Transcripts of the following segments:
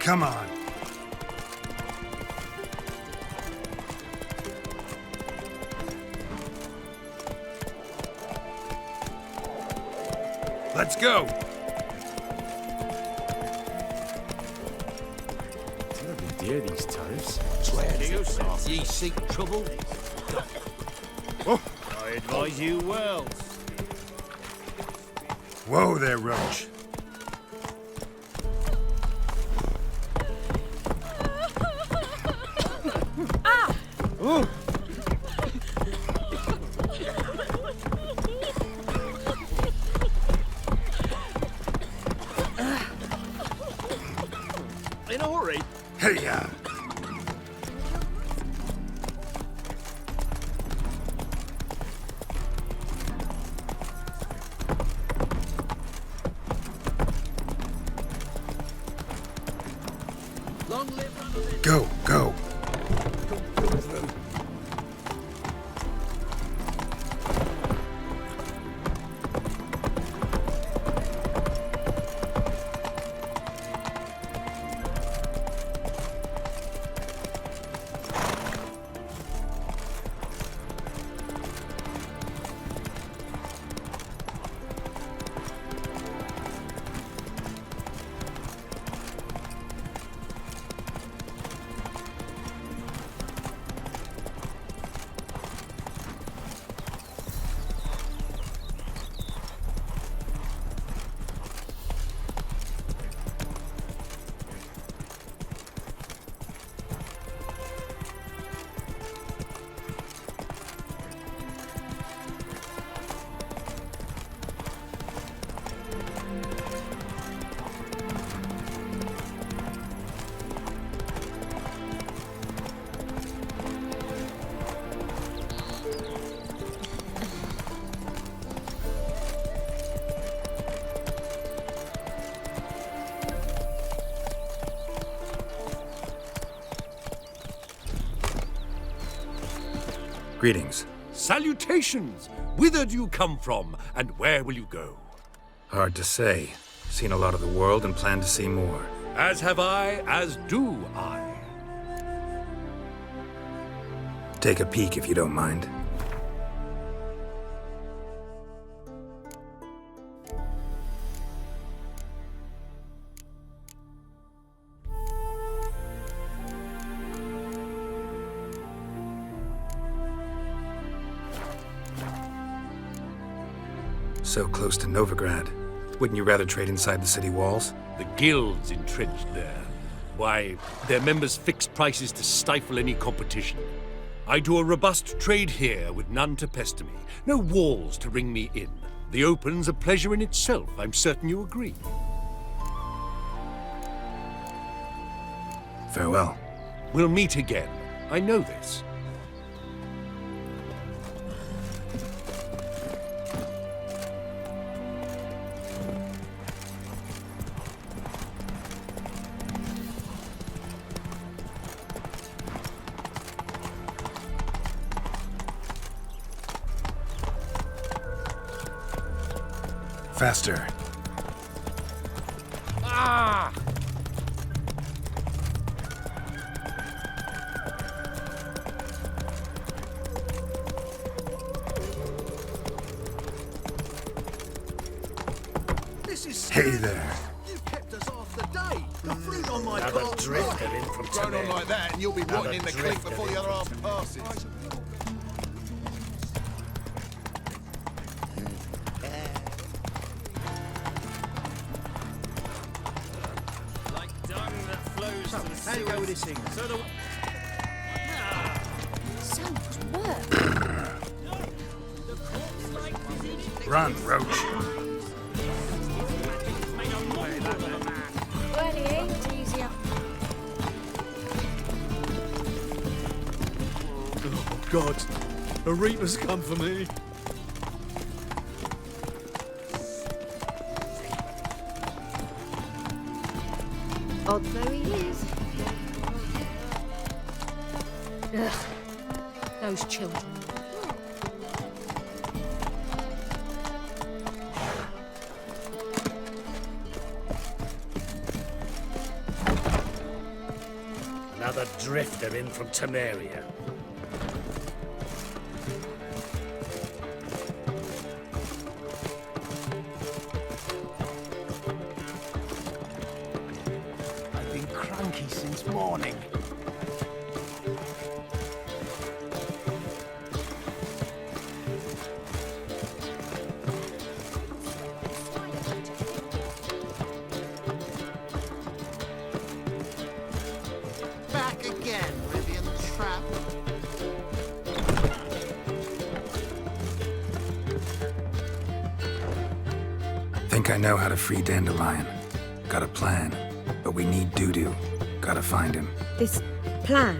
Come on. Let's go. Terribly dear, these tariffs. Ye seek trouble? Oh. I advise you well. Whoa there, Roach. Oh! In a hurry? Hey-ya. Long live Go, go. Greetings. Salutations! Whither do you come from, and where will you go? Hard to say. Seen a lot of the world and plan to see more. As have I, as do I. Take a peek if you don't mind. So close to Novigrad. Wouldn't you rather trade inside the city walls? The guilds entrenched there. Why, their members fix prices to stifle any competition. I do a robust trade here with none to pester me. No walls to ring me in. The open's a pleasure in itself. I'm certain you agree. Farewell. We'll meet again. I know this. Faster. Ah! This is Hey there. You've kept us half the day. The fruit on my Another cart. drifter in from Going on like that, and you'll be Another wanting in the clink drifter before the in other half from passes. Like dung that flows to the How do you go with this thing? So the... So much work. Run, Roach. Well, it ain't easier. Oh, God. A reaper's come for me. Odd though he is. Ugh. Those children. Another drifter in from Temeria. I've been cranky since morning. Back again, Rivian Trap. Think I know how to free Dandelion. Got a plan. But we need Dudu. Gotta find him. This plan?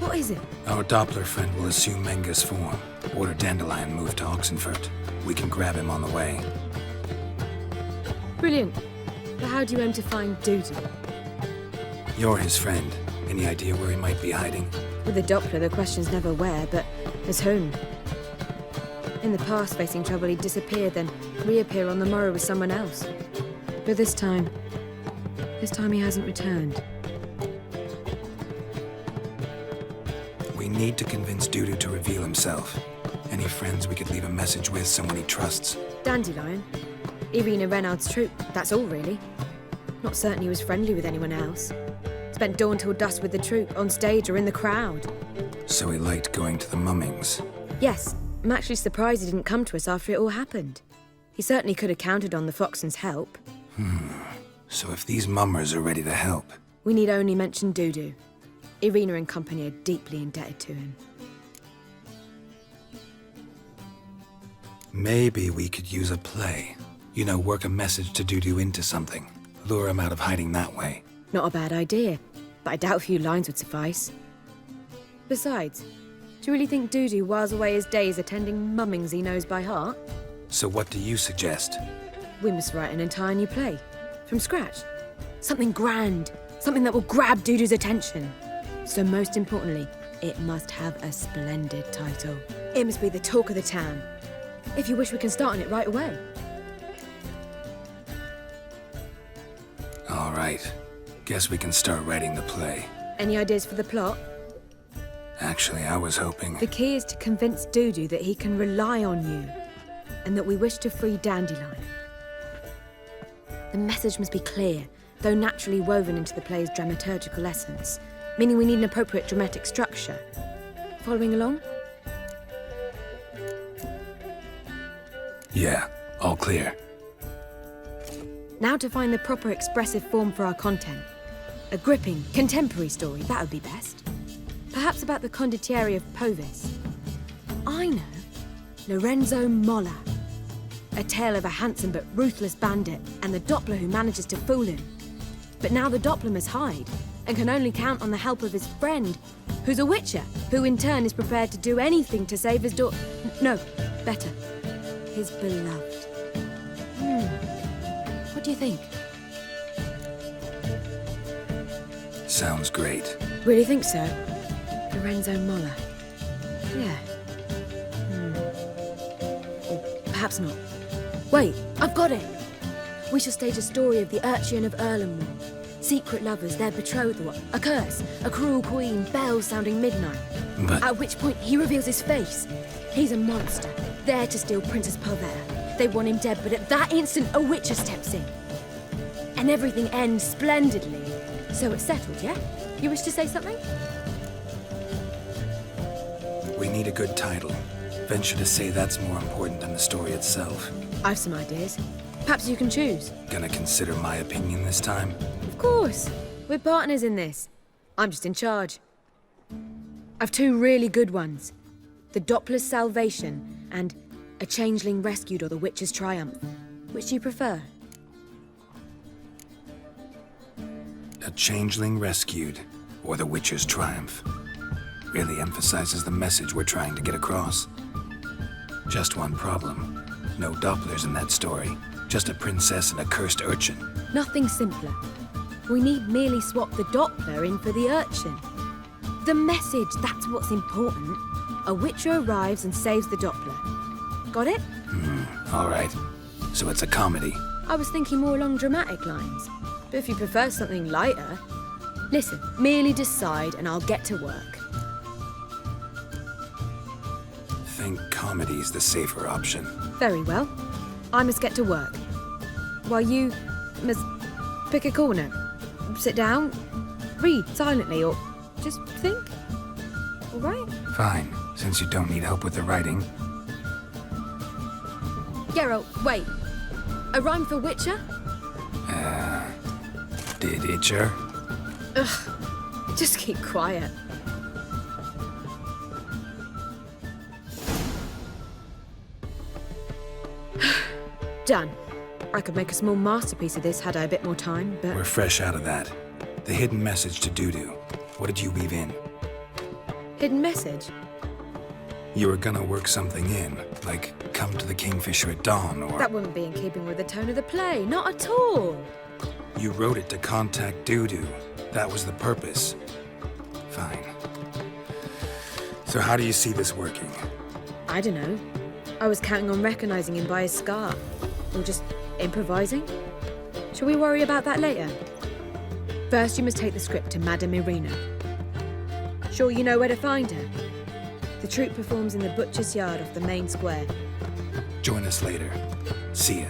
What is it? Our Doppler friend will assume Menga's form. Order Dandelion move to Oxenfurt. We can grab him on the way. Brilliant. But how do you aim to find Dudu? You're his friend. Any idea where he might be hiding? With the Doppler, the question's never where, but as whom. In the past, facing trouble, he'd disappear, then reappear on the morrow with someone else. But this time he hasn't returned. We need to convince Dudu to reveal himself. Any friends we could leave a message with, someone he trusts? Dandelion? Irina Renard's troop, that's all really. Not certain he was friendly with anyone else. Spent dawn till dusk with the troop, on stage or in the crowd. So he liked going to the mummings. Yes, I'm actually surprised he didn't come to us after it all happened. He certainly could have counted on the Foxen's help. So if these mummers are ready to help, We need only mention Dudu. Irina and company are deeply indebted to him. maybe we could use a play. You know, work a message to Dudu into something. Lure him out of hiding that way. Not a bad idea, but I doubt a few lines would suffice. Besides, do you really think Dudu whiles away his days attending mummings he knows by heart? So what do you suggest? We must write an entire new play. From scratch. Something grand. Something that will grab Dudu's attention. So most importantly, it must have a splendid title. It must be the talk of the town. If you wish, we can start on it right away. All right. Guess we can start writing the play. Any ideas for the plot? Actually, I was hoping... The key is to convince Dudu that he can rely on you, and that we wish to free Dandelion. The message must be clear, though naturally woven into the play's dramaturgical essence, meaning we need an appropriate dramatic structure. Following along? Yeah, all clear. Now to find the proper expressive form for our content. A gripping, contemporary story, that would be best. Perhaps about the condottieri of Povis. I know. Lorenzo Molla. A tale of a handsome but ruthless bandit and the Doppler who manages to fool him. But now the Doppler must hide and can only count on the help of his friend, who's a witcher, who in turn is prepared to do anything to save his daughter. No, better. His beloved. What do you think? Sounds great. Really think so? Lorenzo Molla. Yeah. Or perhaps not. Wait, I've got it! We shall stage a story of the urchin of Erlenwald. Secret lovers, their betrothal, a curse, a cruel queen, bells sounding midnight. But... At which point he reveals his face. He's a monster, there to steal Princess Pavetta. They want him dead, but at that instant a witcher steps in. And everything ends splendidly. So it's settled, yeah? You wish to say something? We need a good title. Venture to say that's more important than the story itself. I've some ideas. Perhaps you can choose. Gonna consider my opinion this time? Of course. We're partners in this. I'm just in charge. I've two really good ones. The Doppler's Salvation and A Changeling Rescued or The Witcher's Triumph. Which do you prefer? A Changeling Rescued, or The Witcher's Triumph. Really emphasizes the message we're trying to get across. Just one problem. No Dopplers in that story. Just a princess and a cursed urchin. Nothing simpler. We need merely swap the Doppler in for the urchin. The message, that's what's important. A witcher arrives and saves the Doppler. Got it? All right. So it's a comedy. I was thinking more along dramatic lines. But if you prefer something lighter, Listen, merely decide and I'll get to work. Think comedy's the safer option. Very well. I must get to work. While you must pick a corner. Sit down, read silently, or just think. All right? Fine, since you don't need help with the writing. Geralt, wait. A rhyme for Witcher? Did Itcher? Ugh, just keep quiet. Done. I could make a small masterpiece of this had I a bit more time, but... We're fresh out of that. The hidden message to Dudu. What did you weave in? Hidden message? You were gonna work something in, like come to the Kingfisher at dawn, or... That wouldn't be in keeping with the tone of the play, not at all. You wrote it to contact Dudu. That was the purpose. Fine. So how do you see this working? I don't know. I was counting on recognizing him by his scar. Or just improvising. Shall we worry about that later? First, you must take the script to Madame Irina. Sure you know where to find her? The troupe performs in the butcher's yard off the main square. Join us later. See ya.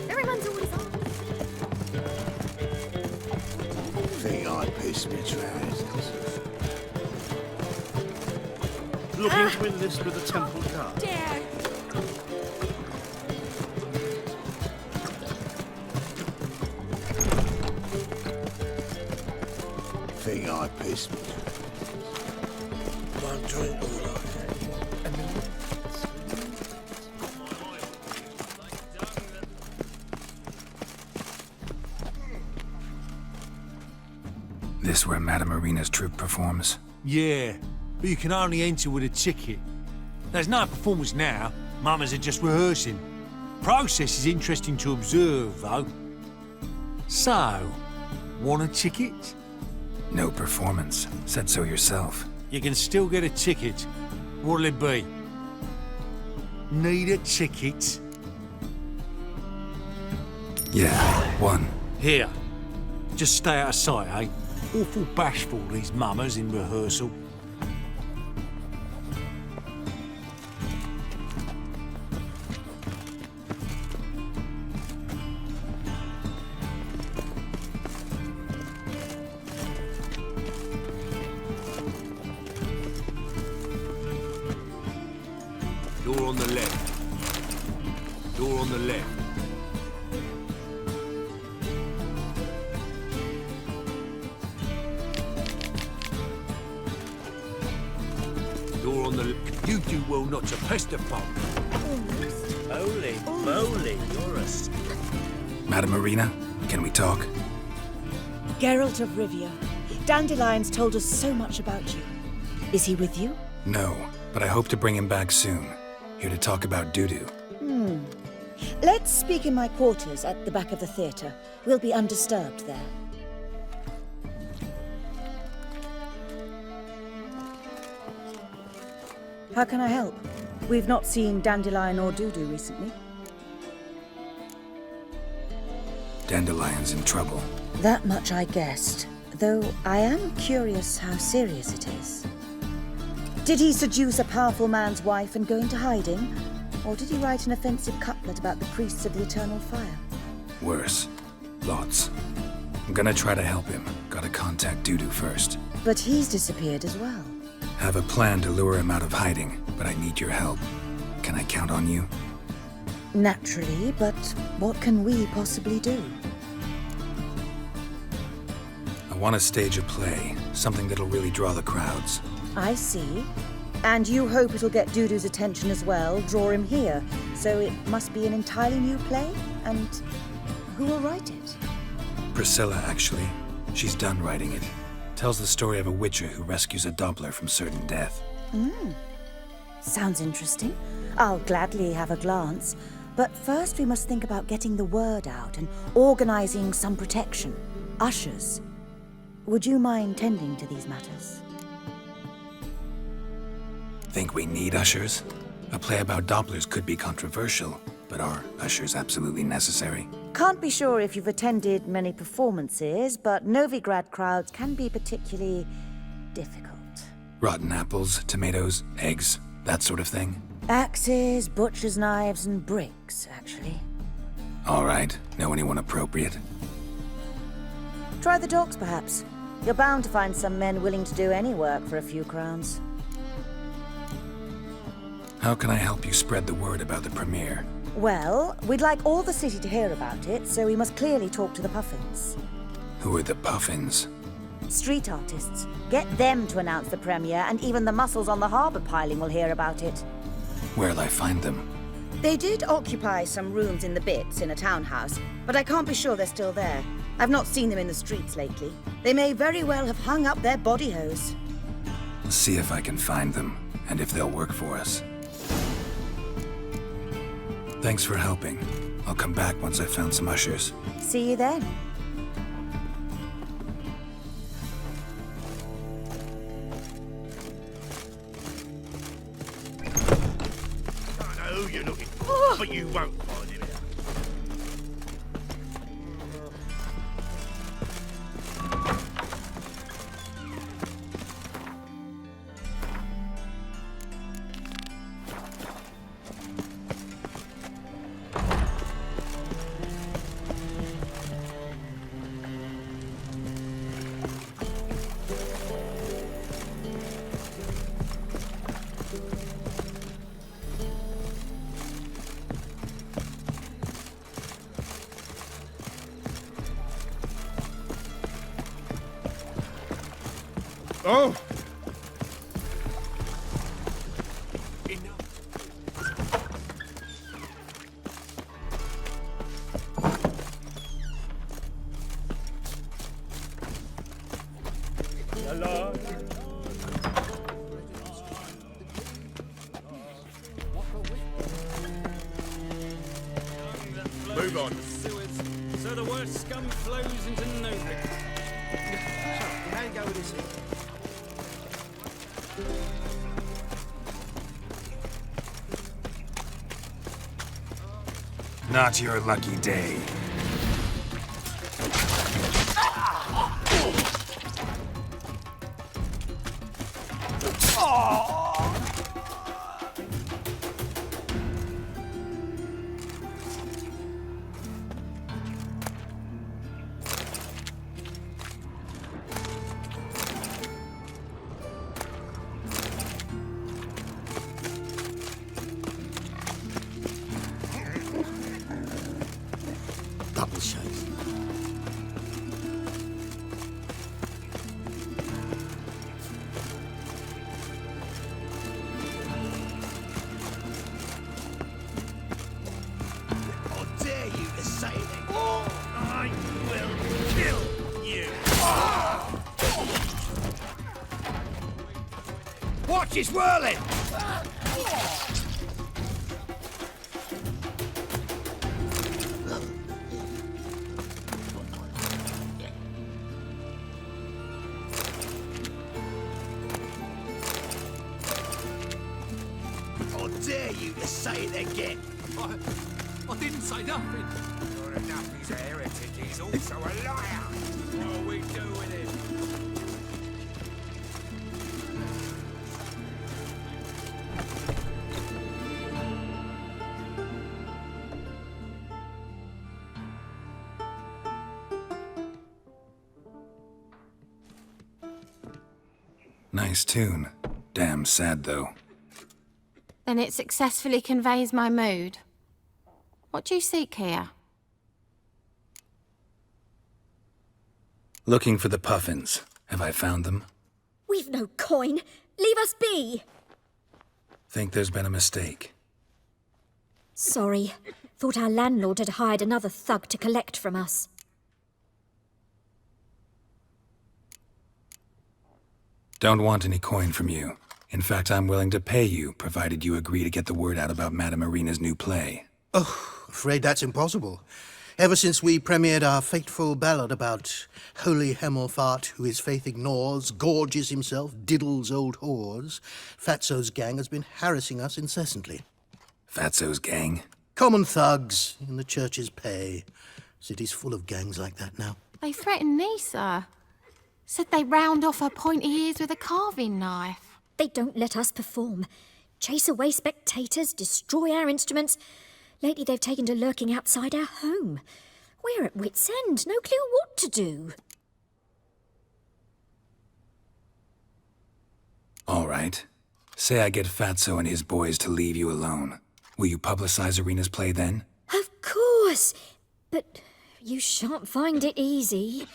Everyone's always on. Think I pissed me trousers. Looking to enlist with the Temple Guard. Dare. Think I pissed me trousers. One drink all I This where Madame Irina's troupe performs? Yeah, but you can only enter with a ticket. There's no performance now. Mamas are just rehearsing. Process is interesting to observe, though. So, want a ticket? No performance. Said so yourself. You can still get a ticket. What'll it be? Need a ticket? Yeah, one. Here. Just stay out of sight, eh? Awful bashful, these mamas in rehearsal. Door on the left. Door on the left. Door on the left. You do well not to pester folk. Holy moly, you're a... Madame Irina, can we talk? Geralt of Rivia, Dandelion's told us so much about you. Is he with you? No, but I hope to bring him back soon. Here to talk about Dudu. Let's speak in my quarters at the back of the theatre. We'll be undisturbed there. How can I help? We've not seen Dandelion or Dudu recently. Dandelion's in trouble. That much I guessed, though I am curious how serious it is. Did he seduce a powerful man's wife and go into hiding? Or did he write an offensive couplet about the priests of the eternal fire? Worse. Lots. I'm gonna try to help him. Gotta contact Dudu first. But he's disappeared as well. Have a plan to lure him out of hiding, but I need your help. Can I count on you? Naturally, but what can we possibly do? I want to stage a play, something that'll really draw the crowds. I see. And you hope it'll get Dudu's attention as well, draw him here. So it must be an entirely new play? And who will write it? Priscilla, actually. She's done writing it. Tells the story of a witcher who rescues a Doppler from certain death. Sounds interesting. I'll gladly have a glance. But first we must think about getting the word out and organizing some protection. Ushers. Would you mind tending to these matters? Think we need ushers? A play about Dopplers could be controversial, but are ushers absolutely necessary? Can't be sure if you've attended many performances, but Novigrad crowds can be particularly difficult. Rotten apples, tomatoes, eggs, that sort of thing? Axes, butcher's knives, and bricks, actually. All right. Know anyone appropriate? Try the dogs, perhaps. You're bound to find some men willing to do any work for a few crowns. How can I help you spread the word about the premiere? Well, we'd like all the city to hear about it, so we must clearly talk to the Puffins. Who are the Puffins? Street artists. Get them to announce the premiere, and even the muscles on the harbour piling will hear about it. Where'll I find them? They did occupy some rooms in the Bits in a townhouse, but I can't be sure they're still there. I've not seen them in the streets lately. They may very well have hung up their body hose. I'll see if I can find them, and if they'll work for us. Thanks for helping. I'll come back once I've found some ushers. See you then. I know who you're looking for, but you won't find him. Oh! Move on. So the worst scum flows into Novigrad. How you go with this here? Not your lucky day. Double shake. How dare you to say that? I will kill you. Watch his whirling! How dare you to say it again? I didn't say nothing. Sure enough, he's a heretic. He's also a liar. What do we do with him? Nice tune. Damn sad, though. Then it successfully conveys my mood. What do you seek here? Looking for the Puffins. Have I found them? We've no coin. Leave us be. Think there's been a mistake. Sorry. Thought our landlord had hired another thug to collect from us. Don't want any coin from you. In fact, I'm willing to pay you, provided you agree to get the word out about Madame Irina's new play. Oh, afraid that's impossible. Ever since we premiered our fateful ballad about holy Hemelfart, who his faith ignores, gorges himself, diddles old whores, Fatso's gang has been harassing us incessantly. Fatso's gang? Common thugs in the church's pay. City's full of gangs like that now. They threatened me, sir. Said they round off her pointy ears with a carving knife. They don't let us perform. Chase away spectators, destroy our instruments. Lately they've taken to lurking outside our home. We're at wit's end, no clue what to do. All right. Say I get Fatso and his boys to leave you alone. Will you publicize Irina's play then? Of course. But you shan't find it easy.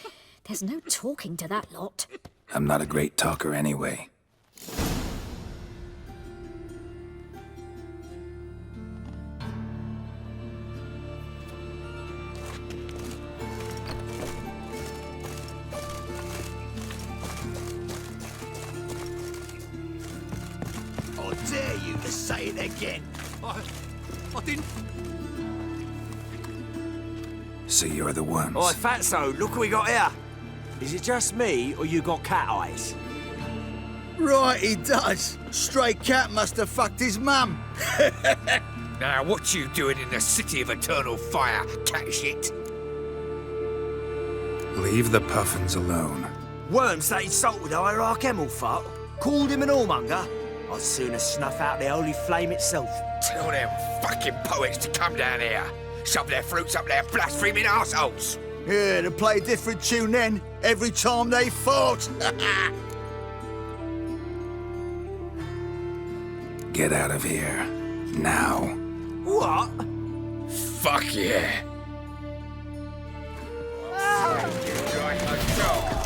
There's no talking to that lot. I'm not a great talker anyway. I dare you to say it again. I didn't... So you're the ones. Oi, Fatso, look what we got here. Is it just me, or you got cat eyes? Right, he does. Stray cat must have fucked his mum. Now, what you doing in the city of eternal fire, cat shit? Leave the puffins alone. Worms that insulted Hierarch Hemelfart, called him an whoremonger. I'd sooner snuff out the holy flame itself. Tell them fucking poets to come down here. Shove their fruits up their blaspheming arseholes. Yeah, to play a different tune then, every time they fought. Get out of here. Now. What? Fuck yeah. You like a dog.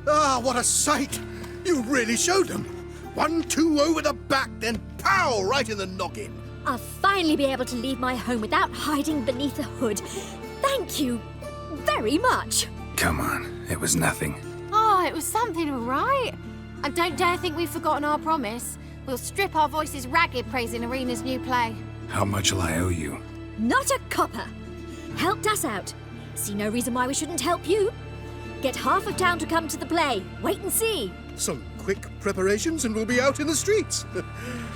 Ah, what a sight! You really showed them. 1-2 over the back, then pow, right in the noggin. I'll finally be able to leave my home without hiding beneath a hood. Thank you very much. Come on, it was nothing. Oh, it was something, all right. And don't dare think we've forgotten our promise. We'll strip our voices ragged praising Irina's new play. How much will I owe you? Not a copper. Helped us out. See no reason why we shouldn't help you. Get half of town to come to the play. Wait and see. Some quick preparations and we'll be out in the streets.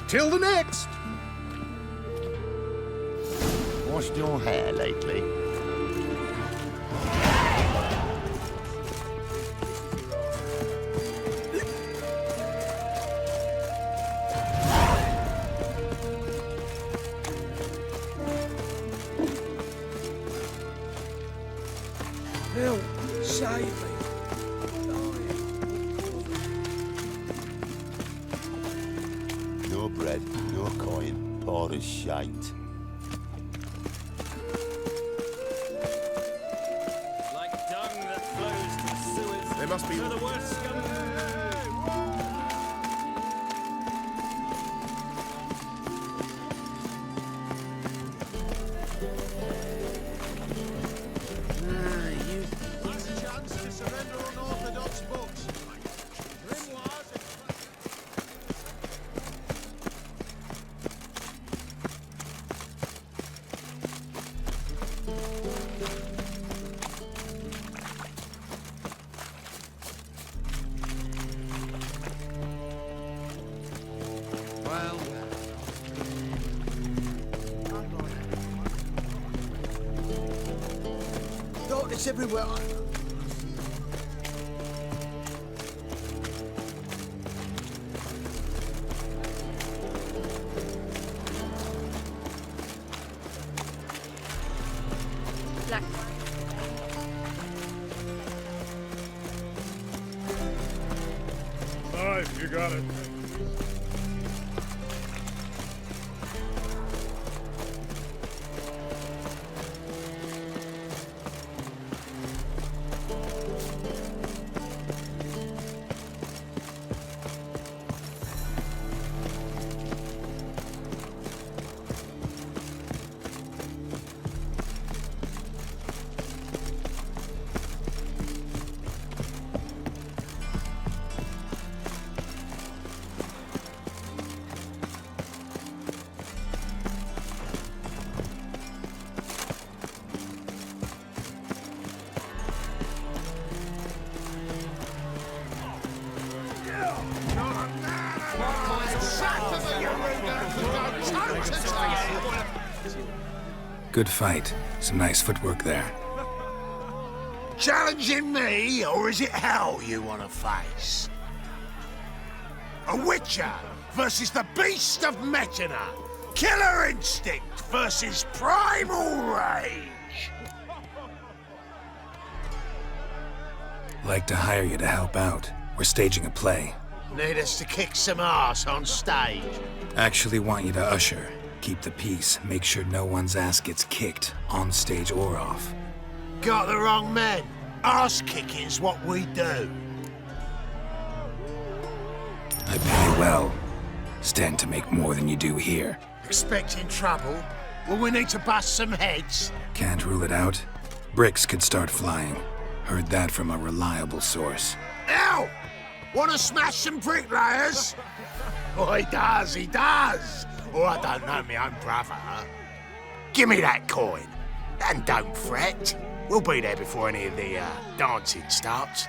Till the next. Washed your hair lately? Help, save me. No bread, no coin, poor as shite. Like dung that flows to sewers. They must be... So the worst scum... Last chance to surrender unorthodox books. Grimoires... Well... Darkness everywhere. Black. Five, you got it. Good fight. Some nice footwork there. Challenging me, or is it hell you want to face? A Witcher versus the Beast of Metina. Killer instinct versus primal rage. Like to hire you to help out. We're staging a play. Need us to kick some ass on stage. Actually want you to usher. Keep the peace. Make sure no one's ass gets kicked, on stage or off. Got the wrong men. Ass kicking's what we do. I pay well. Stand to make more than you do here. Expecting trouble? Will we need to bust some heads? Can't rule it out. Bricks could start flying. Heard that from a reliable source. Ow! Wanna smash some bricklayers? Oh, he does. Oh, I don't know me own brother. Give me that coin. And don't fret. We'll be there before any of the dancing starts.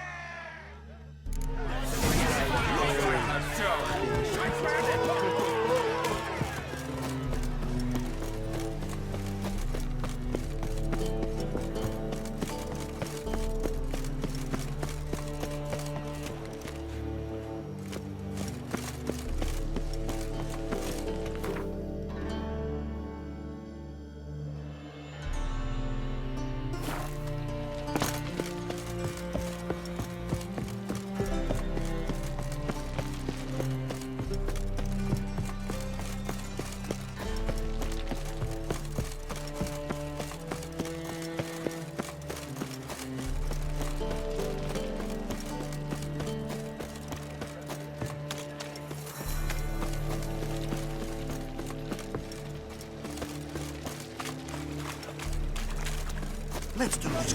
Let's do this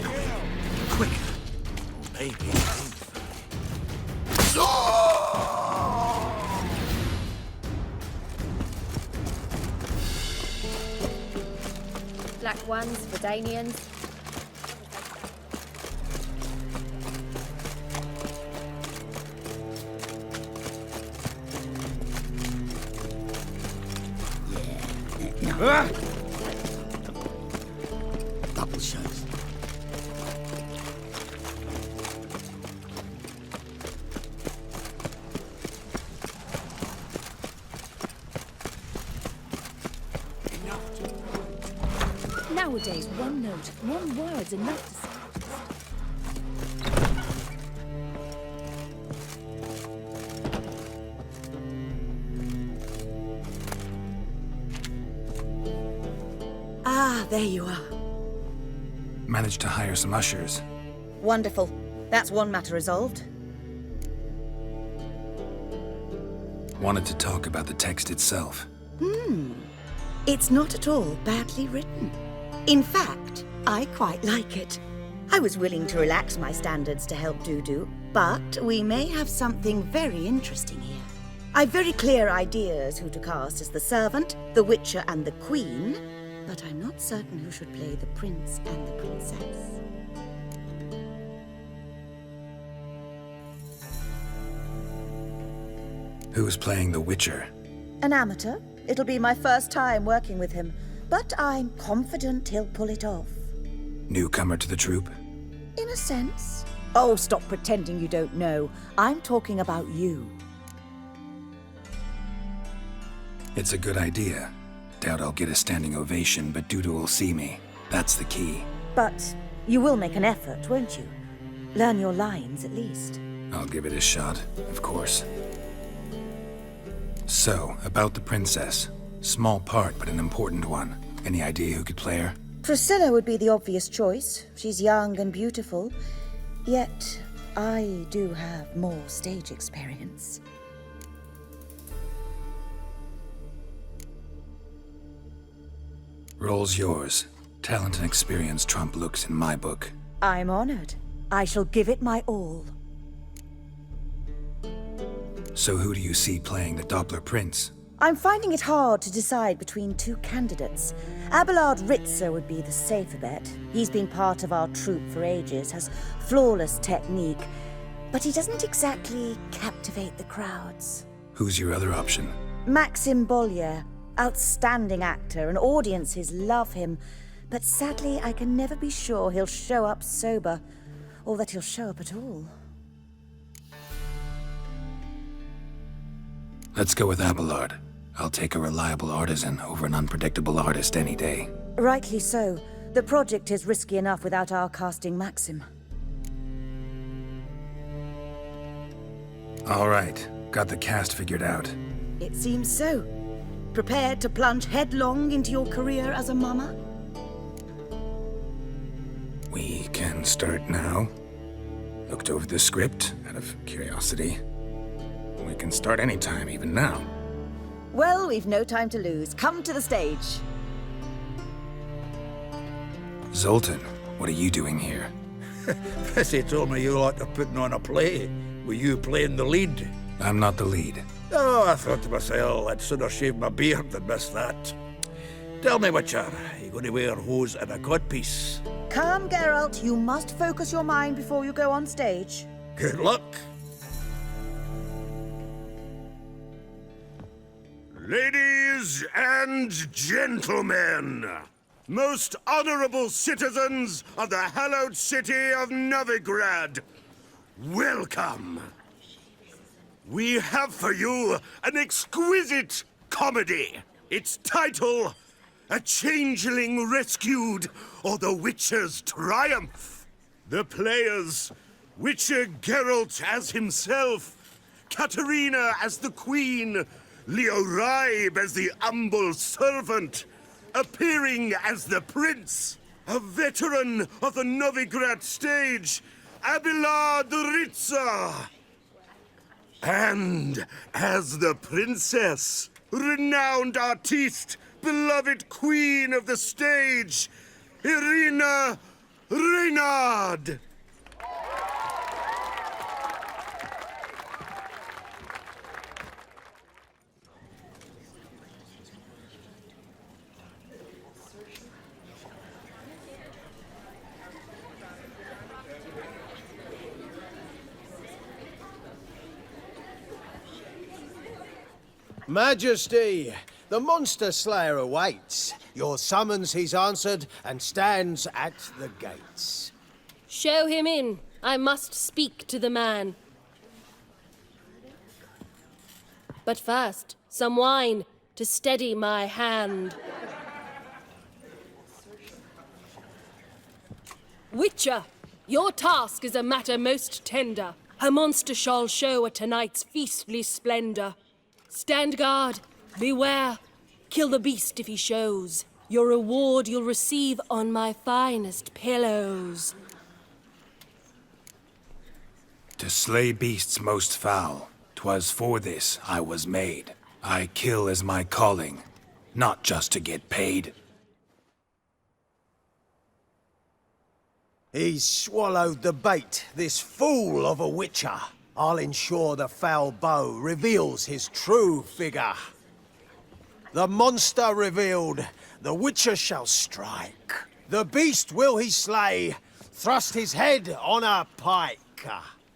quicker. Maybe. Black ones for Danians. Double shots. Nowadays, one note, one word's enough to say. Ah, there you are. Managed to hire some ushers. Wonderful. That's one matter resolved. Wanted to talk about the text itself. It's not at all badly written. In fact, I quite like it. I was willing to relax my standards to help Dudu, but we may have something very interesting here. I've very clear ideas who to cast as the servant, the Witcher and the Queen, but I'm not certain who should play the prince and the princess. Who's playing the Witcher? An amateur. It'll be my first time working with him, but I'm confident he'll pull it off. Newcomer to the troupe? In a sense. Oh, stop pretending you don't know. I'm talking about you. It's a good idea. Doubt I'll get a standing ovation, but Dudu will see me. That's the key. But you will make an effort, won't you? Learn your lines, at least. I'll give it a shot, of course. So, about the princess. Small part, but an important one. Any idea who could play her? Priscilla would be the obvious choice. She's young and beautiful. Yet, I do have more stage experience. Role's yours. Talent and experience trump looks in my book. I'm honored. I shall give it my all. So who do you see playing the Doppler Prince? I'm finding it hard to decide between two candidates. Abelard Ritzer would be the safer bet. He's been part of our troupe for ages, has flawless technique, but he doesn't exactly captivate the crowds. Who's your other option? Maxim Bollier, outstanding actor, and audiences love him. But sadly, I can never be sure he'll show up sober, or that he'll show up at all. Let's go with Abelard. I'll take a reliable artisan over an unpredictable artist any day. Rightly so. The project is risky enough without our casting Maxim. All right, got the cast figured out. It seems so. Prepared to plunge headlong into your career as a mama? We can start now. Looked over the script out of curiosity. We can start anytime, even now. Well, we've no time to lose. Come to the stage. Zoltan, what are you doing here? Prissy told me you like to putting on a play. Were you playing the lead? I'm not the lead. Oh, I thought to myself, I'd sooner shave my beard than miss that. Tell me, Witcher, are you going to wear hose and a codpiece? Calm, Geralt. You must focus your mind before you go on stage. Good luck. Ladies and gentlemen, most honorable citizens of the hallowed city of Novigrad, welcome. We have for you an exquisite comedy. Its title, A Changeling Rescued, or The Witcher's Triumph. The players, Witcher Geralt as himself, Katerina as the Queen, Leo Ribe as the humble servant, appearing as the Prince, a veteran of the Novigrad stage, Abelard Ritza. And as the Princess, renowned artiste, beloved Queen of the stage, Irina Reynard. Majesty, the monster slayer awaits. Your summons he's answered and stands at the gates. Show him in. I must speak to the man. But first, some wine to steady my hand. Witcher, your task is a matter most tender. Her monster shall show at tonight's feastly splendor. Stand guard, beware, kill the beast if he shows. Your reward you'll receive on my finest pillows. To slay beasts most foul, 'twas for this I was made. I kill as my calling, not just to get paid. He's swallowed the bait, this fool of a witcher. I'll ensure the foul bow reveals his true figure. The monster revealed, the witcher shall strike. The beast will he slay, thrust his head on a pike.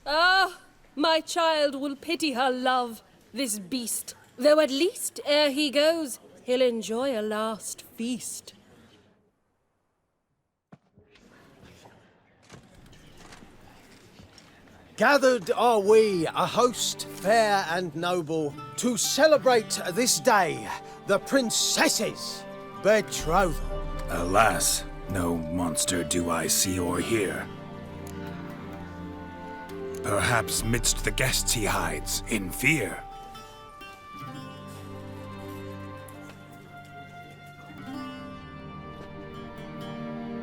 Ah, my child will pity her love, this beast. Though at least, ere he goes, he'll enjoy a last feast. Gathered are we, a host fair and noble, to celebrate this day, the princess's betrothal. Alas, no monster do I see or hear. Perhaps midst the guests he hides, in fear.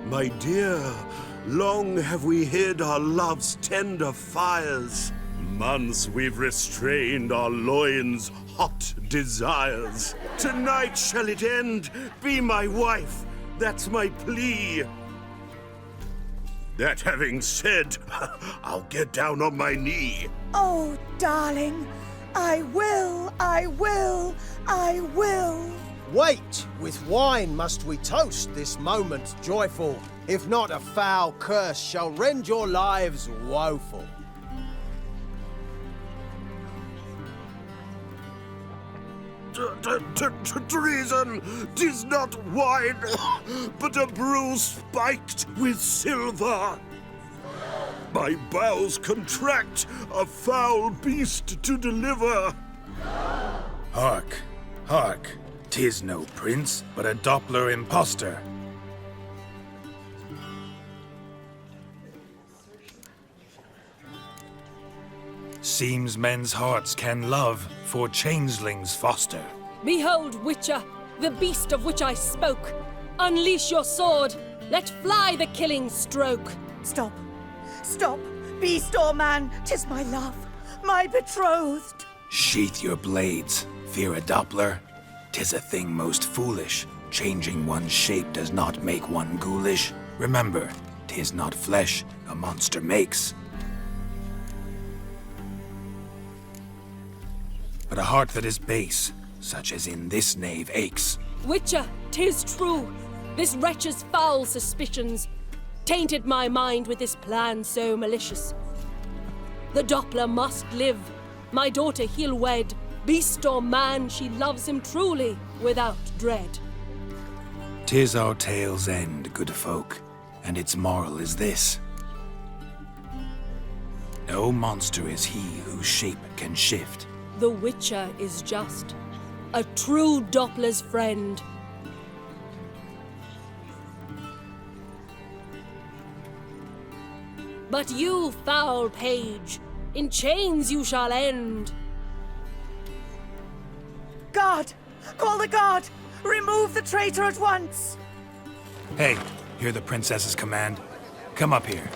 My dear, long have we hid our love's tender fires. Months we've restrained our loins' hot desires. Tonight shall it end, be my wife, that's my plea. That having said, I'll get down on my knee. Oh, darling, I will, I will, I will. Wait, with wine must we toast this moment joyful. If not, a foul curse shall rend your lives woeful. Treason! 'Tis not wine, but a brew spiked with silver. My bowels contract, a foul beast to deliver. Hark, hark. 'Tis no prince, but a Doppler impostor. Seems men's hearts can love, for changelings foster. Behold, Witcher, the beast of which I spoke. Unleash your sword. Let fly the killing stroke. Stop. Stop. Beast or man, 'tis my love, my betrothed. Sheath your blades. Fear a Doppler? 'Tis a thing most foolish. Changing one's shape does not make one ghoulish. Remember, 'tis not flesh a monster makes, but a heart that is base, such as in this knave aches. Witcher, 'tis true. This wretch's foul suspicions tainted my mind with this plan so malicious. The Doppler must live. My daughter he'll wed. Beast or man, she loves him truly, without dread. 'Tis our tale's end, good folk, and its moral is this. No monster is he whose shape can shift. The Witcher is just a true Doppler's friend. But you, foul page, in chains you shall end. Guard! Call the guard! Remove the traitor at once! Hey, hear the princess's command? Come up here.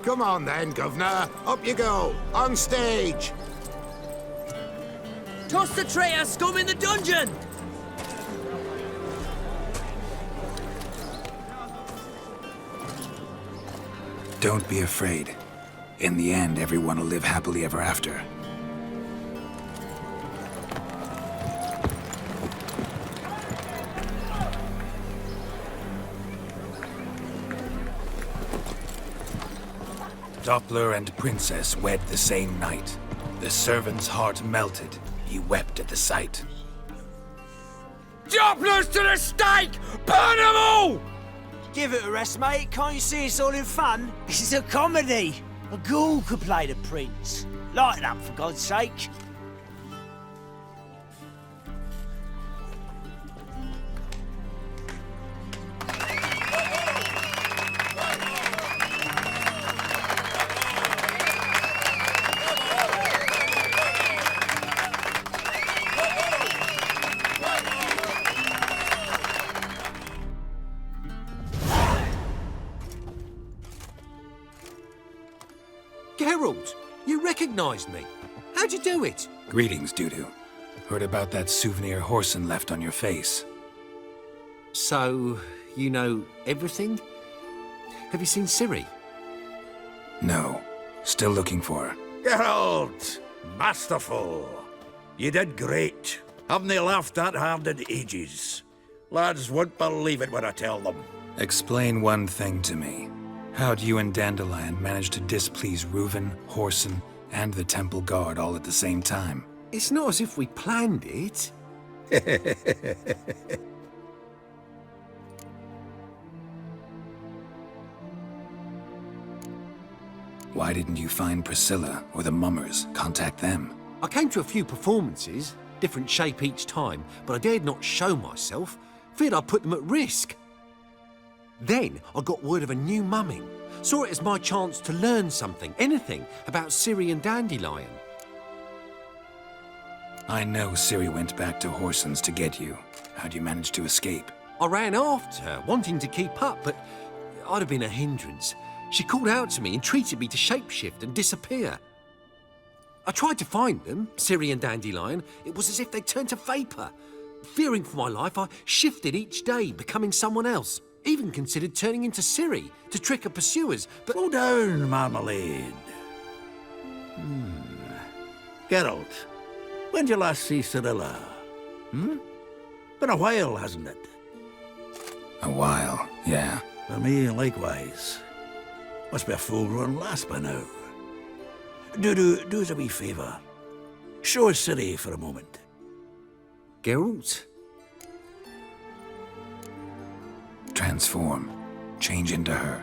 Come on then, Governor. Up you go. On stage. Toss the traitor scum in the dungeon! Don't be afraid. In the end, everyone will live happily ever after. Doppler and princess wed the same night. The servant's heart melted. He wept at the sight. Dopplers to the stake! Burn them all! Give it a rest, mate. Can't you see it's all in fun? This is a comedy. A ghoul could play the prince. Lighten up, for God's sake. Geralt, you recognized me. How'd you do it? Greetings, Dudu. Heard about that souvenir Horson left on your face. So, you know everything? Have you seen Ciri? No. Still looking for her. Geralt! Masterful! You did great. Haven't they laughed that hard in ages? Lads won't believe it when I tell them. Explain one thing to me. How'd you and Dandelion manage to displease Reuven, Horson, and the Temple Guard all at the same time? It's not as if we planned it. Why didn't you find Priscilla or the Mummers? Contact them. I came to a few performances, different shape each time, but I dared not show myself. Feared I'd put them at risk. Then I got word of a new mumming. Saw it as my chance to learn something, anything, about Ciri and Dandelion. I know Ciri went back to Horson's to get you. How'd you manage to escape? I ran after her, wanting to keep up, but I'd have been a hindrance. She called out to me, entreated me to shapeshift and disappear. I tried to find them, Ciri and Dandelion. It was as if they'd turned to vapour. Fearing for my life, I shifted each day, becoming someone else. Even considered turning into Ciri to trick her pursuers, but... Slow down, Marmalade. Geralt, when did you last see Cirilla? Been a while, hasn't it? A while, yeah. For me, likewise. Must be a full-grown lass by now. Do us a wee favour. Show us Ciri for a moment. Geralt? Transform. Change into her.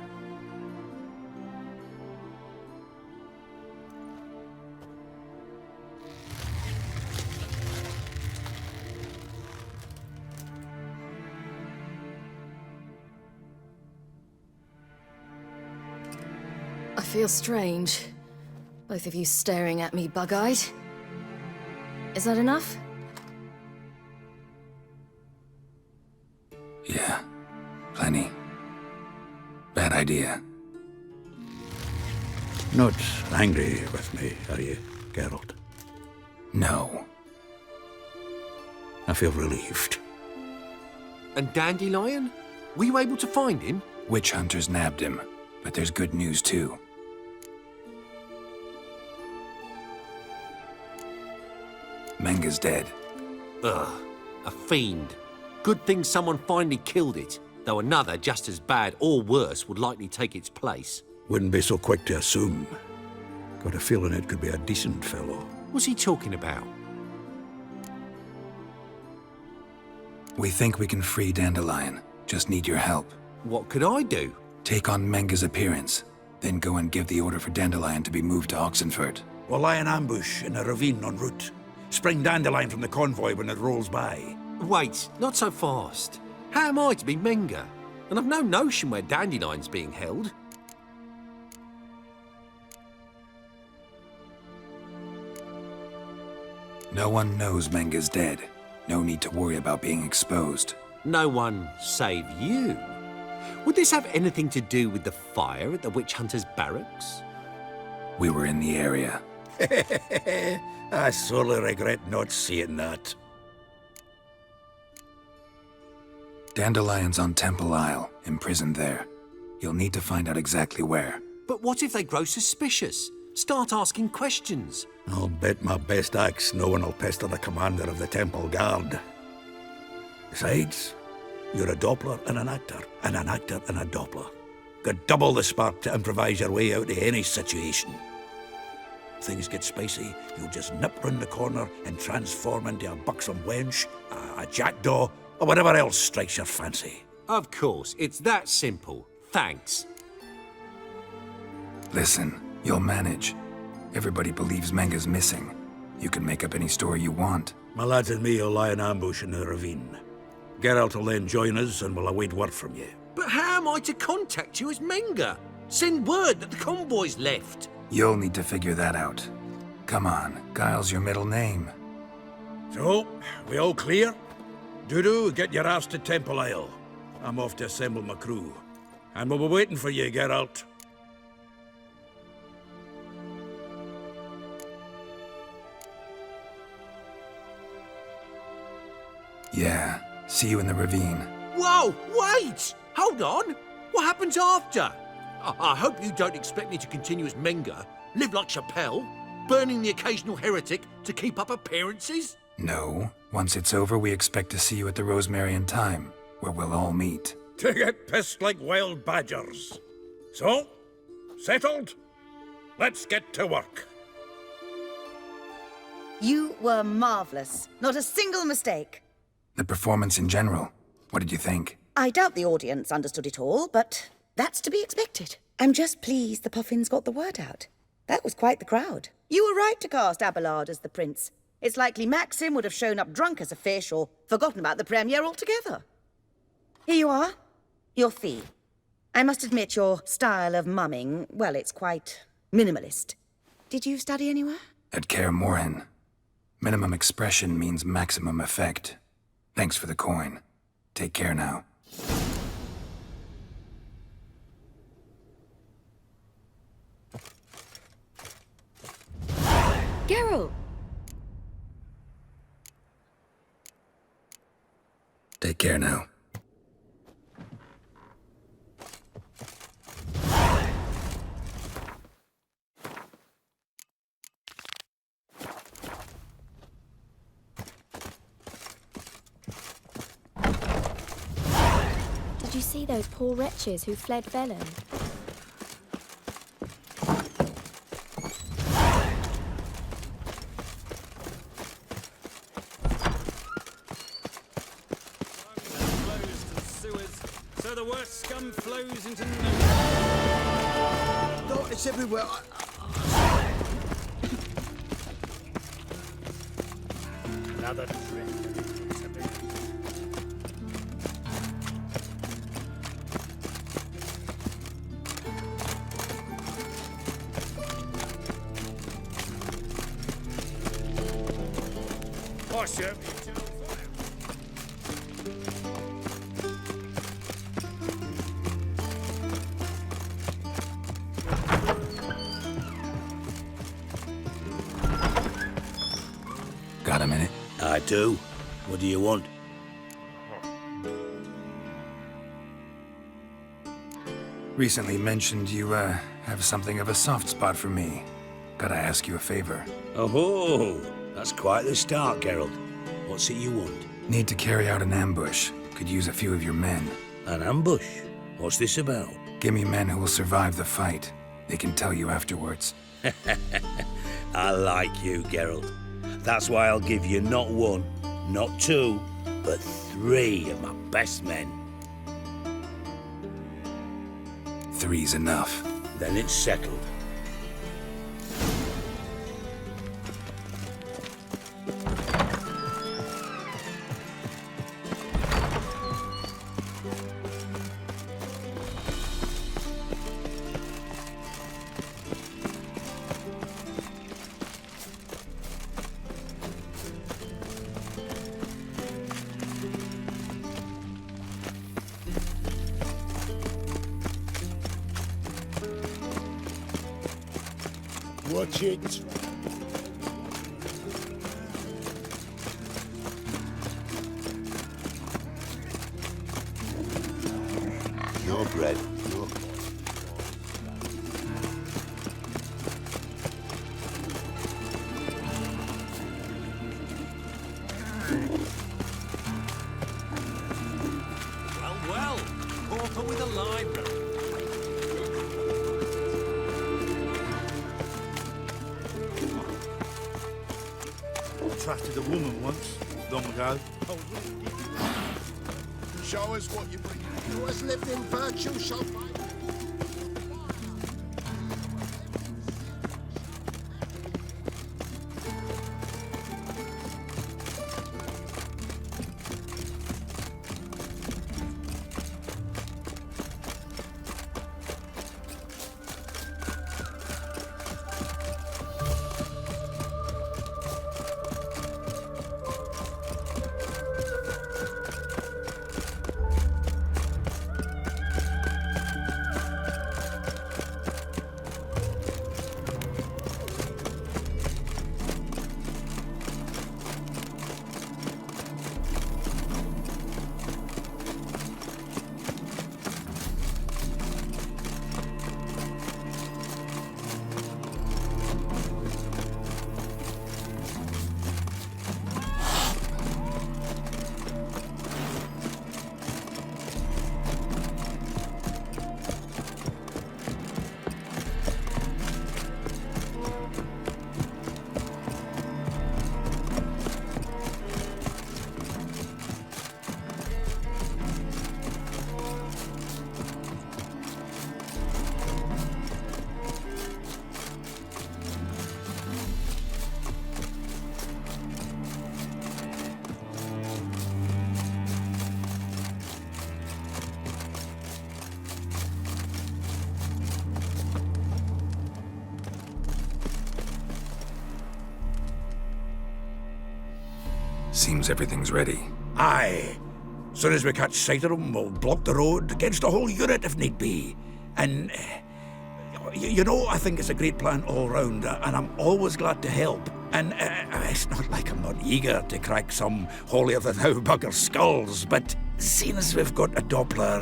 I feel strange. Both of you staring at me bug-eyed. Is that enough? Yeah. Plenty. Bad idea. Not angry with me, are you, Geralt? No. I feel relieved. And Dandelion? Were you able to find him? Witch hunters nabbed him, but there's good news too. Menga's dead. Ugh, a fiend. Good thing someone finally killed it, though another just as bad or worse would likely take its place. Wouldn't be so quick to assume. Got a feeling it could be a decent fellow. What's he talking about? We think we can free Dandelion. Just need your help. What could I do? Take on Menga's appearance, then go and give the order for Dandelion to be moved to Oxenford. We'll lie in ambush in a ravine en route. Spring Dandelion from the convoy when it rolls by. Wait, not so fast. How am I to be Menga? And I've no notion where Dandelion's being held. No one knows Menga's dead. No need to worry about being exposed. No one save you. Would this have anything to do with the fire at the witch hunter's barracks? We were in the area. I sorely regret not seeing that. Dandelion's on Temple Isle, imprisoned there. You'll need to find out exactly where. But what if they grow suspicious? Start asking questions. I'll bet my best axe no one will pester the commander of the Temple Guard. Besides, you're a Doppler and an actor and a Doppler. Got double the spark to improvise your way out of any situation. Things get spicy, you'll just nip round the corner and transform into a buxom wench, a jackdaw, or whatever else strikes your fancy. Of course, it's that simple. Thanks. Listen, you'll manage. Everybody believes Menga's missing. You can make up any story you want. My lads and me will lie in ambush in the ravine. Geralt will then join us and we'll await word from you. But how am I to contact you as Menga? Send word that the convoy's left. You'll need to figure that out. Come on, Guile's your middle name. So, we all clear? Dudu, get your ass to Temple Isle. I'm off to assemble my crew. And we'll be waiting for you, Geralt. Yeah, see you in the ravine. Whoa, wait! Hold on! What happens after? I hope you don't expect me to continue as Menga, live like Chappelle, burning the occasional heretic to keep up appearances? No. Once it's over, we expect to see you at the Rosemary and Thyme, where we'll all meet. To get pissed like wild badgers. So, settled? Let's get to work. You were marvellous. Not a single mistake. The performance in general, what did you think? I doubt the audience understood it all, but that's to be expected. I'm just pleased the Puffins got the word out. That was quite the crowd. You were right to cast Abelard as the prince. It's likely Maxim would have shown up drunk as a fish or forgotten about the premiere altogether. Here you are, your fee. I must admit your style of mumming, well, it's quite minimalist. Did you study anywhere? At Kaer Morhen. Minimum expression means maximum effect. Thanks for the coin. Take care now. Geralt! Take care now. Did you see those poor wretches who fled Velen? worst scum flows into no... No, it's everywhere. Another trick. Posture. Got a minute? I do. What do you want? Recently mentioned you, have something of a soft spot for me. Gotta ask you a favor. Oh, that's quite the start, Geralt. What's it you want? Need to carry out an ambush. Could use a few of your men. An ambush? What's this about? Give me men who will survive the fight. They can tell you afterwards. I like you, Geralt. That's why I'll give you not one, not two, but 3 of my best men. 3's enough. Then it's settled. Watch it. Your bread, your... Well, caught up with a library. Trusted a woman once, long ago. Show us what you bring. Who has lived in virtue shall find. Seems everything's ready. Aye. Soon as we catch sight of them, we'll block the road against the whole unit if need be. And, you know, I think it's a great plan all round, and I'm always glad to help. And it's not like I'm not eager to crack some holier-than-thou bugger's skulls, but seeing as we've got a Doppler,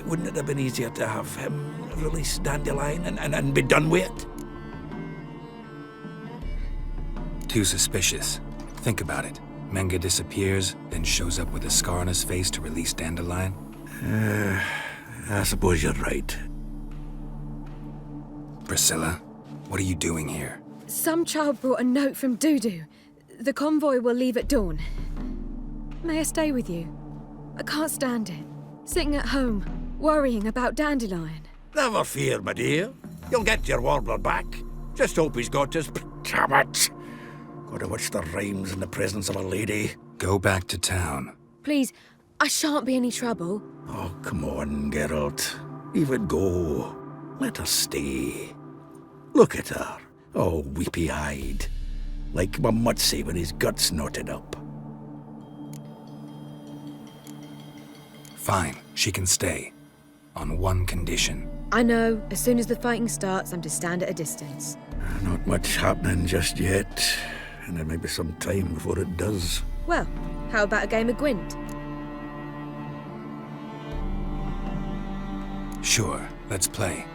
wouldn't it have been easier to have him release Dandelion and be done with it? Too suspicious. Think about it. Menga disappears, then shows up with a scar on his face to release Dandelion. I suppose you're right. Priscilla, what are you doing here? Some child brought a note from Dudu. The convoy will leave at dawn. May I stay with you? I can't stand it. Sitting at home, Worrying about Dandelion. Never fear, my dear. You'll get your warbler back. Just hope he's got his... Damn it! Gotta watch the rhymes in the presence of a lady. Go back to town. Please, I shan't be any trouble. Oh, come on, Geralt. Leave it go. Let her stay. Look at her. Oh, weepy-eyed. Like my mutsy when his gut's knotted up. Fine, she can stay. On one condition. I know, as soon as the fighting starts, I'm to stand at a distance. Not much happening just yet. And there may be some time before it does. Well, how about a game of Gwent? Sure, let's play.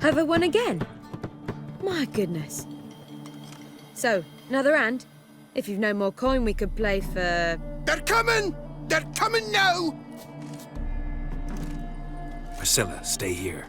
Have I won again? My goodness. So, another hand? If you've no more coin, we could play for... They're coming! They're coming now! Priscilla, stay here.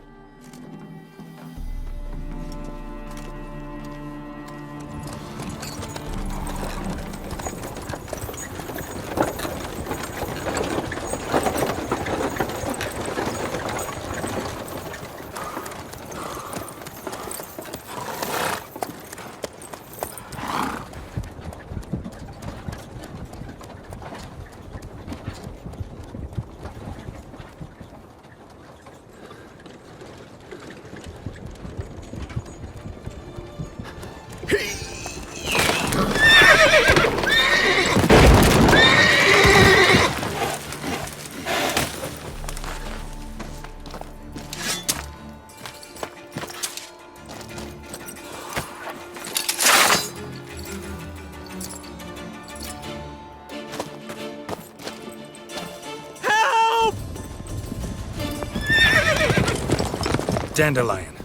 Dandelion.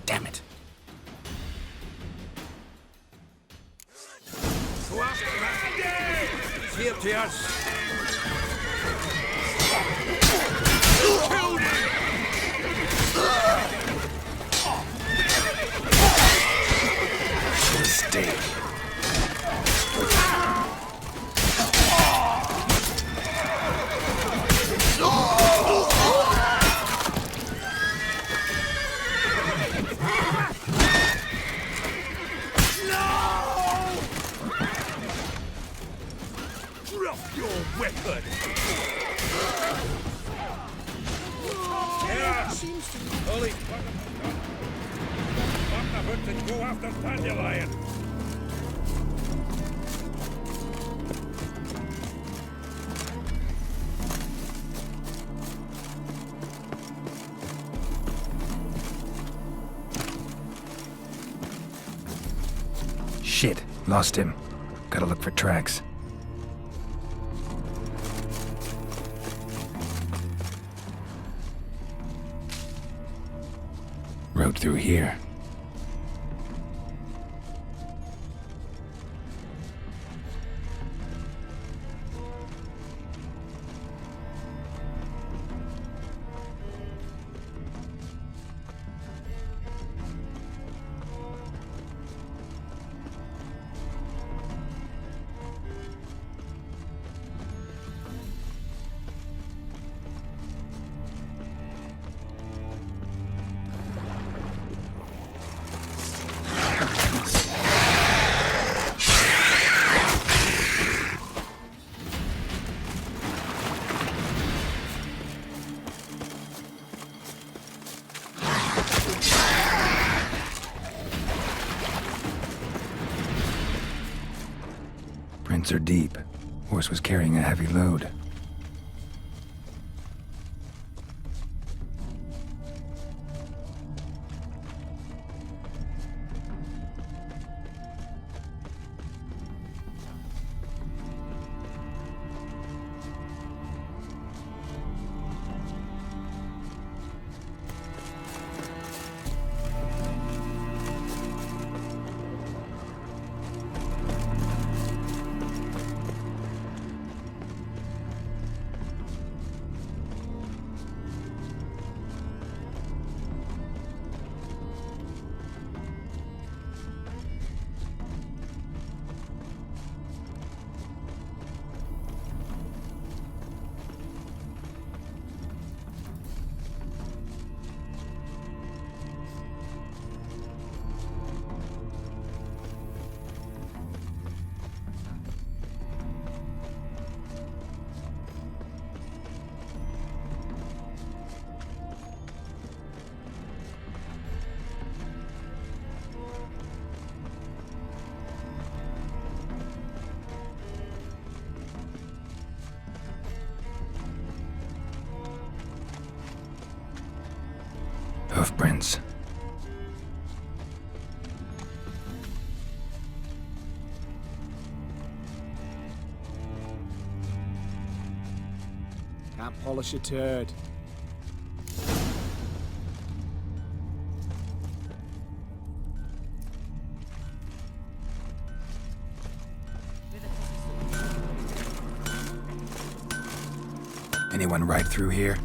Damn it. It's here to us. Mistake. Drop your weapon! Holy fuck! To go after Dandelion. Shit, lost him. Gotta look for tracks. Road through here. Prints are deep. Horse was carrying a heavy load. Hoofprints. Can't polish a turd. Anyone ride through here?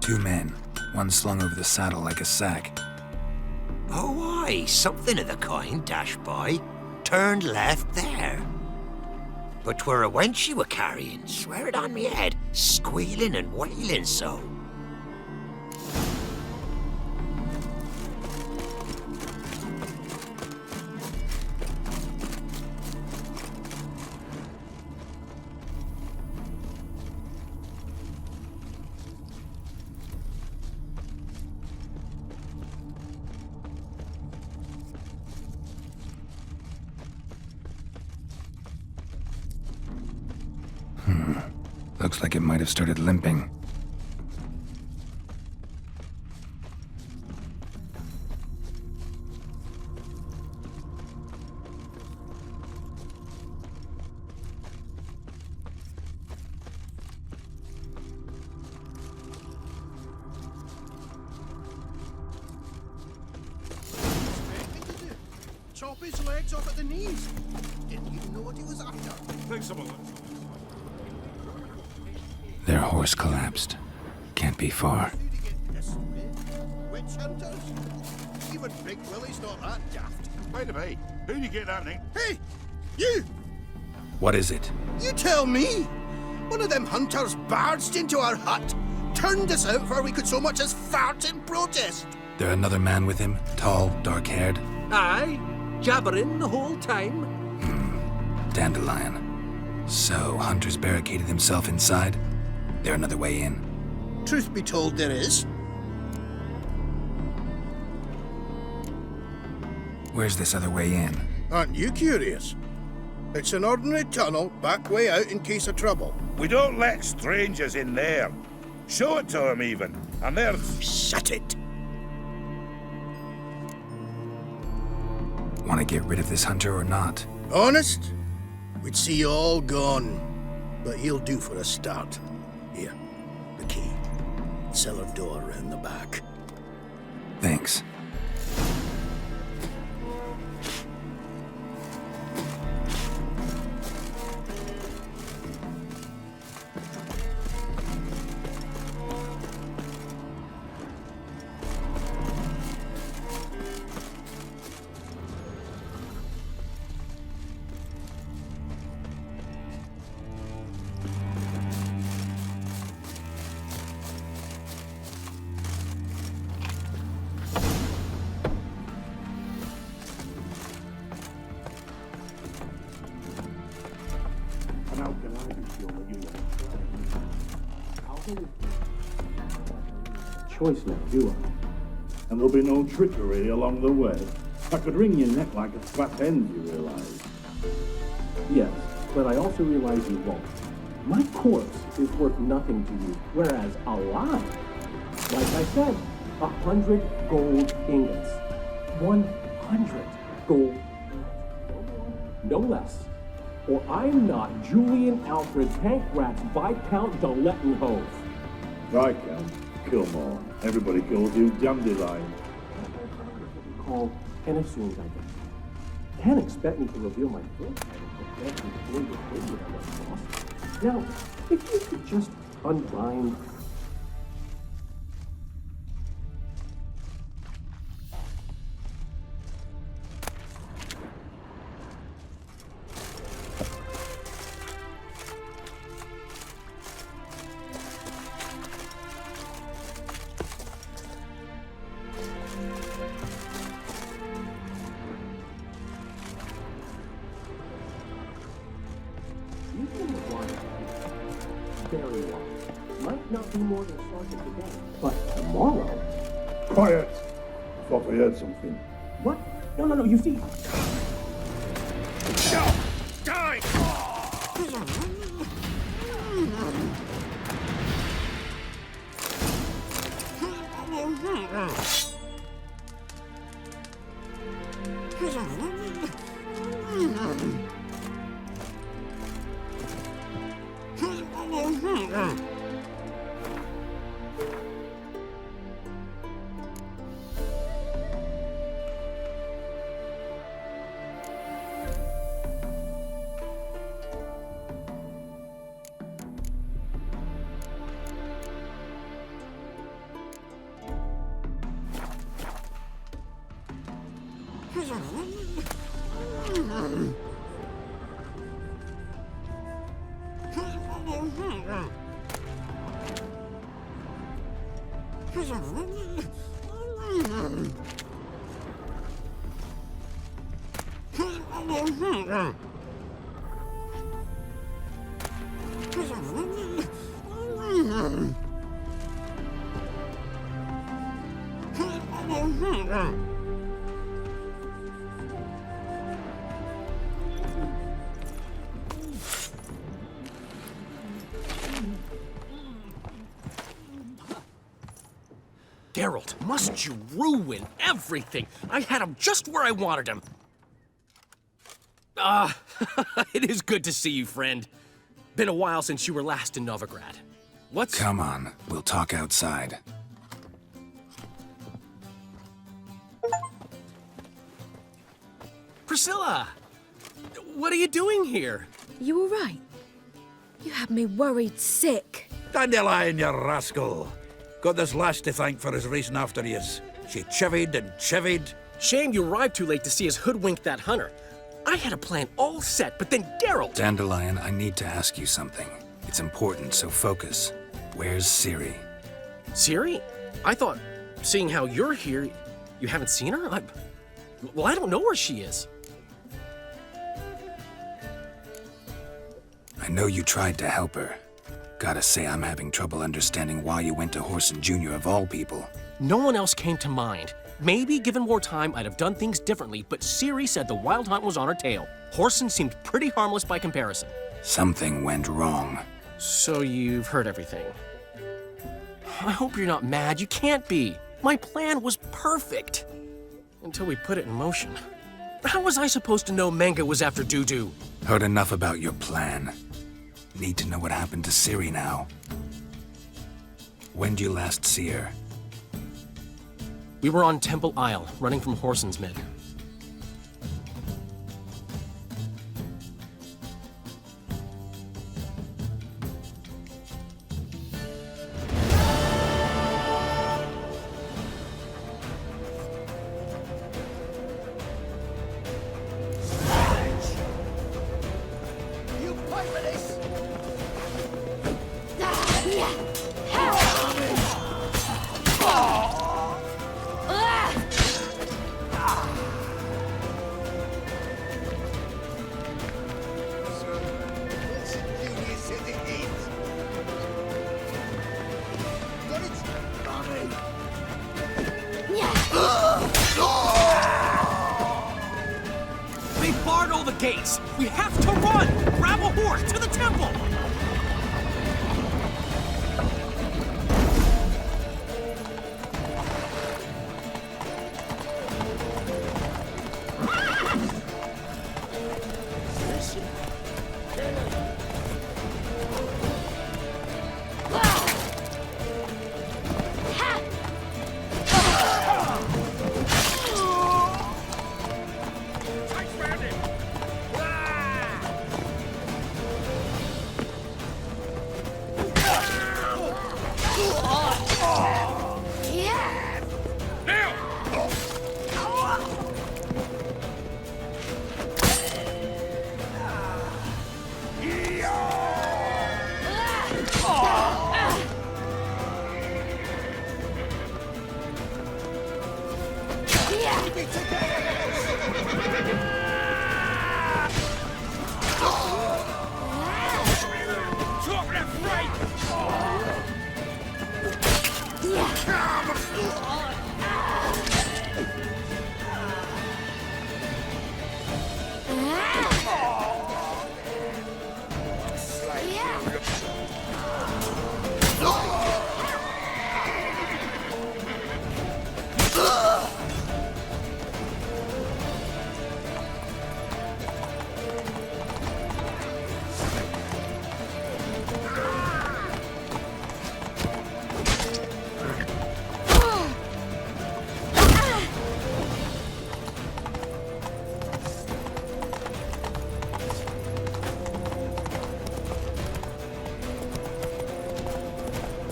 2 men. One slung over the saddle like a sack. Oh, aye, something of the kind dashed by. Turned left there. But 'twere a wench you were carrying, swear it on me head, squealing and wailing so. Looks like it might have started limping. chop his legs off at the knees. Didn't even know what he was after. Think some of it. Their horse collapsed. Can't be far. Witch hunters? Even Big Willie's not that daft. By the way, who do you get that name? Hey! You! What is it? You tell me! One of them hunters barged into our hut, turned us out before we could so much as fart in protest. There another man with him? Tall, dark-haired? Aye, jabbering the whole time. Dandelion. So, Hunter's barricaded himself inside? There another way in? Truth be told, there is. Where's this other way in? Aren't you curious? It's an ordinary tunnel, back way out in case of trouble. We don't let strangers in there. Show it to them, even. And there's... Shut it! Want to get rid of this hunter or not? Honest? We'd see you all gone. But he'll do for a start. Here, the key. Cellar door around the back. Thanks. Choice now, do I? And there'll be no trickery along the way. I could wring your neck like a fat hen, you realise? Yes, but I also realize you won't. My corpse is worth nothing to you, whereas alive, like I said, 100 gold ingots. 100 gold ingots. No less. Or I'm not Julian Alfred Pancratz Viscount de Lettenhove. Viscount? Kill more. Everybody calls you Dandelion. Call and assumed identity. Can't expect me to reveal my full title before you opinion on what's lost. Now, if you could just unbind. Very well. Might not be more than sergeant today, but tomorrow. Quiet! I thought I heard something. What? No, you see. No! Die! Geralt, must you ruin everything? I had him just where I wanted him. It is good to see you, friend. Been a while since you were last in Novigrad. What's... Come on, we'll talk outside. Priscilla! What are you doing here? You all right? You had me worried sick. Dandelion, you rascal. Got this lass to thank for his racing after yous. She chivied and chivied. Shame you arrived too late to see us hoodwink that hunter. I had a plan all set, but then Geralt... Dandelion, I need to ask you something. It's important, so focus. Where's Ciri? Ciri? I thought, seeing how you're here, you haven't seen her? Well, I don't know where she is. I know you tried to help her. Gotta say, I'm having trouble understanding why you went to Whoreson Jr. of all people. No one else came to mind. Maybe, given more time, I'd have done things differently, but Ciri said the Wild Hunt was on her tail. Whoreson seemed pretty harmless by comparison. Something went wrong. So you've heard everything. I hope you're not mad. You can't be. My plan was perfect. Until we put it in motion. How was I supposed to know Manga was after Dudu? Heard enough about your plan. Need to know what happened to Ciri now. When did you last see her? We were on Temple Isle, running from Whoreson's men. They barred all the gates! We have to run! Grab a horse to the temple!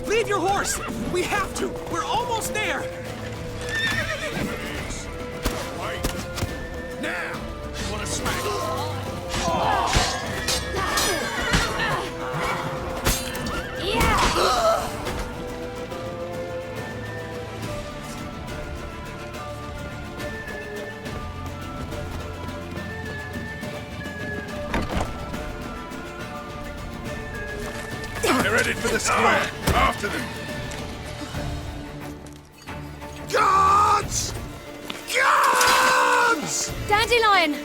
Leave your horse! We have to! We're almost there! Now! Wanna smack? They're headed for the square. After them. Guards! Guards! Dandelion!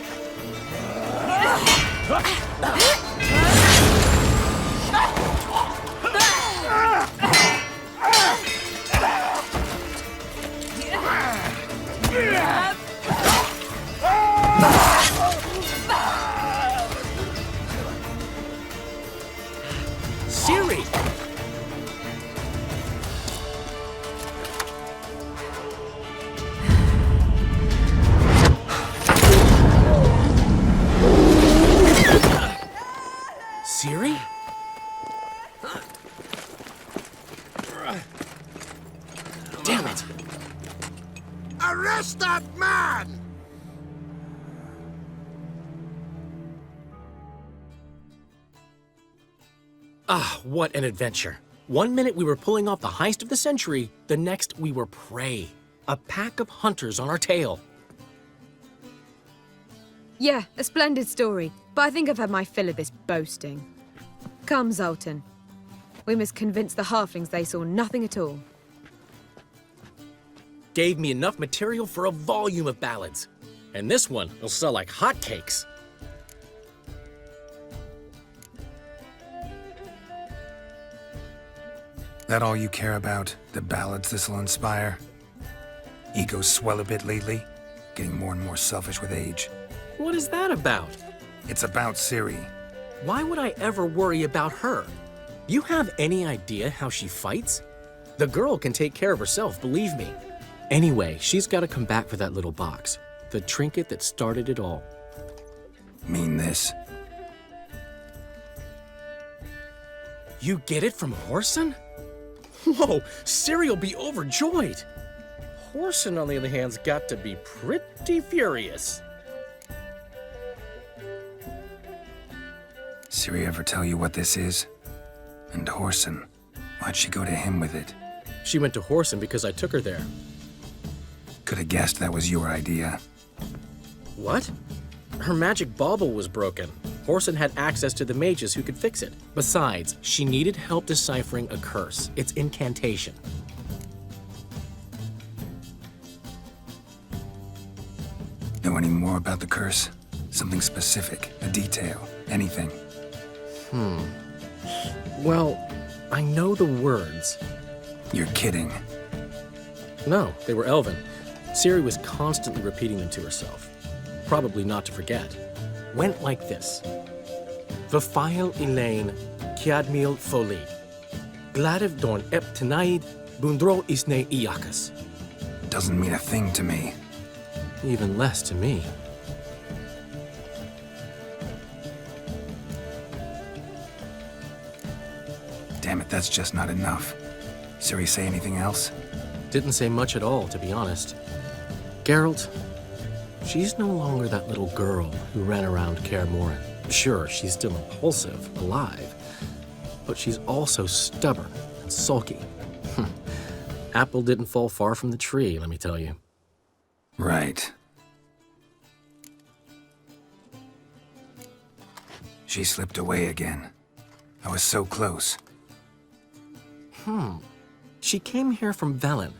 Ciri! Ah, what an adventure. One minute we were pulling off the heist of the century, the next we were prey. A pack of hunters on our tail. Yeah, a splendid story, but I think I've had my fill of this boasting. Come, Zoltan. We must convince the halflings they saw nothing at all. Gave me enough material for a volume of ballads. And this one will sell like hotcakes. That all you care about? The ballads this'll inspire? Egos swell a bit lately, getting more and more selfish with age. What is that about? It's about Ciri. Why would I ever worry about her? You have any idea how she fights? The girl can take care of herself, believe me. Anyway, she's got to come back for that little box. The trinket that started it all. Mean this? You get it from Whoreson? Whoa, Ciri will be overjoyed. Whoreson, on the other hand's got to be pretty furious. Ciri ever tell you what this is? And Whoreson, why'd she go to him with it? She went to Whoreson because I took her there. Could have guessed that was your idea. What? Her magic bauble was broken. Whoreson had access to the mages who could fix it. Besides, she needed help deciphering a curse. It's incantation. Know any more about the curse? Something specific, a detail, anything? Well, I know the words. You're kidding. No, they were Elven. Ciri was constantly repeating them to herself. Probably not to forget. Went like this. Vafile Elaine, Kiadmil Foli. Gladev Dorn Ep Tenaid, Bundro Isne Iakas. Doesn't mean a thing to me. Even less to me. Damn it, that's just not enough. Ciri say anything else? Didn't say much at all, to be honest. Geralt, she's no longer that little girl who ran around Kaer Morhen. Sure, she's still impulsive, alive, but she's also stubborn and sulky. Apple didn't fall far from the tree, let me tell you. Right. She slipped away again. I was so close. She came here from Velen.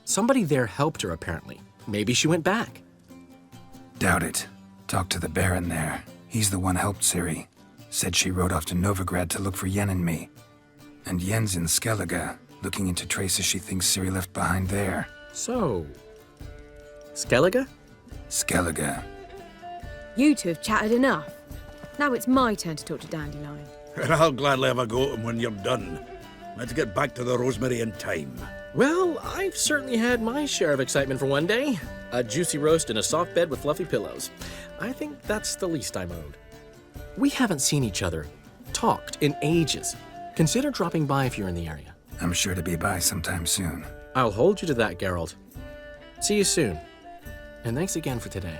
Somebody there helped her, apparently. Maybe she went back. Doubt it. Talked to the Baron there. He's the one helped Ciri. Said she rode off to Novigrad to look for Yen and me. And Yen's in Skellige, looking into traces she thinks Ciri left behind there. So, Skellige? Skellige. You two have chatted enough. Now it's my turn to talk to Dandelion. I'll gladly have a go at him when you're done. Let's get back to the Rosemary in time. Well, I've certainly had my share of excitement for one day. A juicy roast in a soft bed with fluffy pillows. I think that's the least I'm owed. We haven't seen each other, talked in ages. Consider dropping by if you're in the area. I'm sure to be by sometime soon. I'll hold you to that, Geralt. See you soon. And thanks again for today.